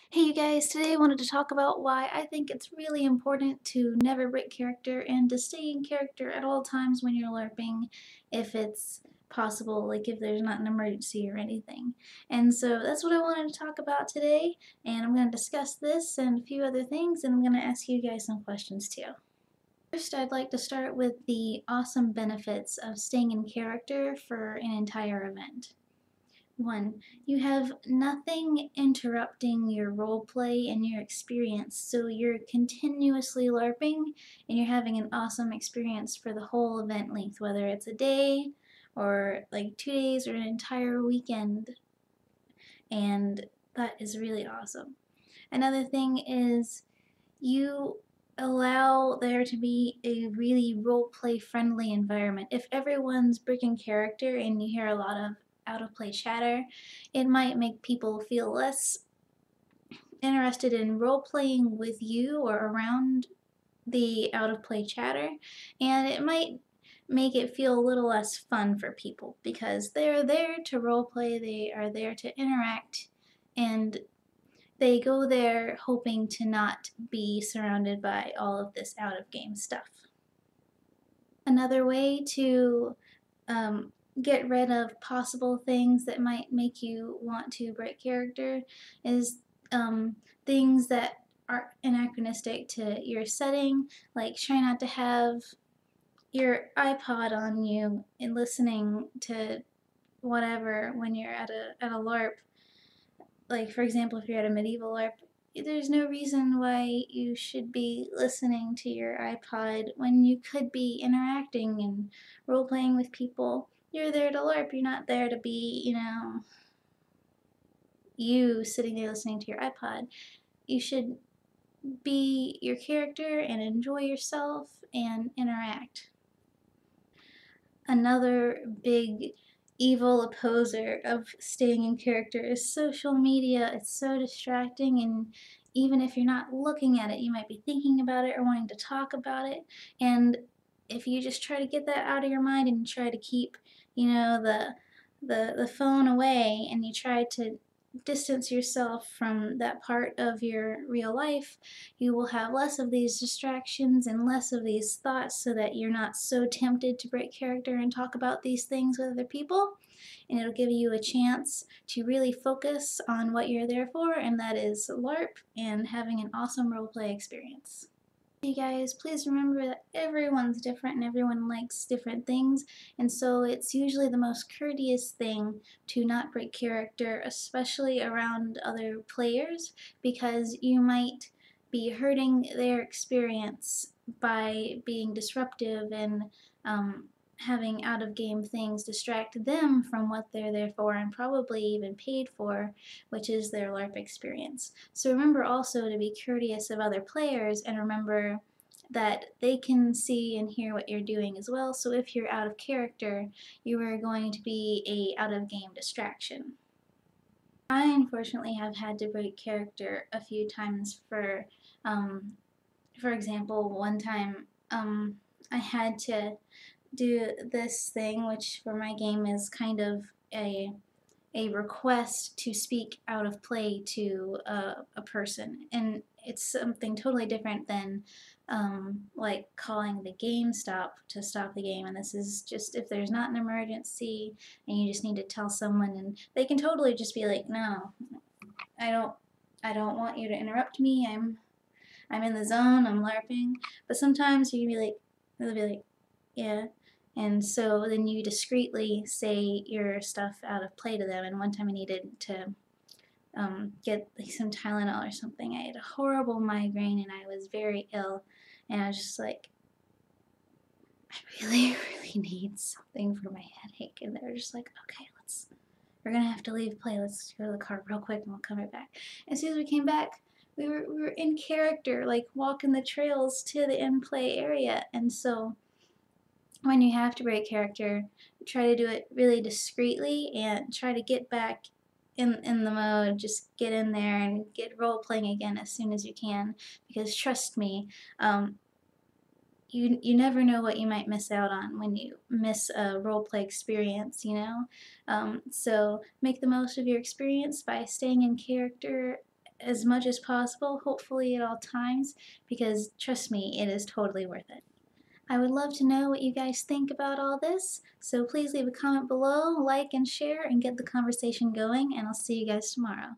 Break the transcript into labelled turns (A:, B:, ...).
A: Hey you guys, today I wanted to talk about why I think it's really important to never break character and to stay in character at all times when you're LARPing if it's possible, like if there's not an emergency or anything. And so that's what I wanted to talk about today, and I'm going to discuss this and a few other things, and I'm going to ask you guys some questions too. First, I'd like to start with the awesome benefits of staying in character for an entire event. 1. You have nothing interrupting your roleplay and your experience, so you're continuously LARPing and you're having an awesome experience for the whole event length, whether it's a day or like 2 days or an entire weekend, and that is really awesome. Another thing is you allow there to be a really roleplay friendly environment. If everyone's breaking character and you hear a lot of out of play chatter, it might make people feel less interested in role playing with you or around the out of play chatter, and it might make it feel a little less fun for people because they're there to role play, they are there to interact, and they go there hoping to not be surrounded by all of this out of game stuff. Another way to um, get rid of possible things that might make you want to break character is things that are anachronistic to your setting, like try not to have your iPod on you and listening to whatever when you're at a LARP. Like, for example, if you're at a medieval LARP, there's no reason why you should be listening to your iPod when you could be interacting and role playing with people. You're there to LARP, you're not there to be, you sitting there listening to your iPod. You should be your character and enjoy yourself and interact. Another big evil opposer of staying in character is social media. It's so distracting, and even if you're not looking at it, you might be thinking about it or wanting to talk about it. And if you just try to get that out of your mind and try to keep, the phone away, and you try to distance yourself from that part of your real life, you will have less of these distractions and less of these thoughts so that you're not so tempted to break character and talk about these things with other people. And it'll give you a chance to really focus on what you're there for, and that is LARP and having an awesome roleplay experience. Hey guys, please remember that everyone's different and everyone likes different things, and so it's usually the most courteous thing to not break character, especially around other players, because you might be hurting their experience by being disruptive and having out of game things distract them from what they're there for and probably even paid for, which is their LARP experience. So remember also to be courteous of other players, and remember that they can see and hear what you're doing as well. So if you're out of character, you are going to be a out of game distraction. I unfortunately have had to break character a few times for example, one time I had to do this thing, which for my game is kind of a request to speak out of play to a person, and it's something totally different than like calling the game stop to stop the game. And this is just if there's not an emergency and you just need to tell someone, and they can totally just be like, no, I don't, I don't want you to interrupt me. I'm in the zone. I'm LARPing. But sometimes you can be like, they'll be like, yeah. And so then you discreetly say your stuff out of play to them. And one time I needed to get like some Tylenol or something. I had a horrible migraine and I was very ill. And I was just like, I really, really need something for my headache. And they were just like, okay, we're gonna have to leave play. Let's go to the car real quick and we'll come right back. And as soon as we came back, we were in character, like walking the trails to the in play area. And so when you have to break character, try to do it really discreetly and try to get back in the mode. Just get in there and get role playing again as soon as you can, because trust me, you never know what you might miss out on when you miss a role play experience, So make the most of your experience by staying in character as much as possible, hopefully at all times, because trust me, it is totally worth it. I would love to know what you guys think about all this, so please leave a comment below, like and share, and get the conversation going, and I'll see you guys tomorrow.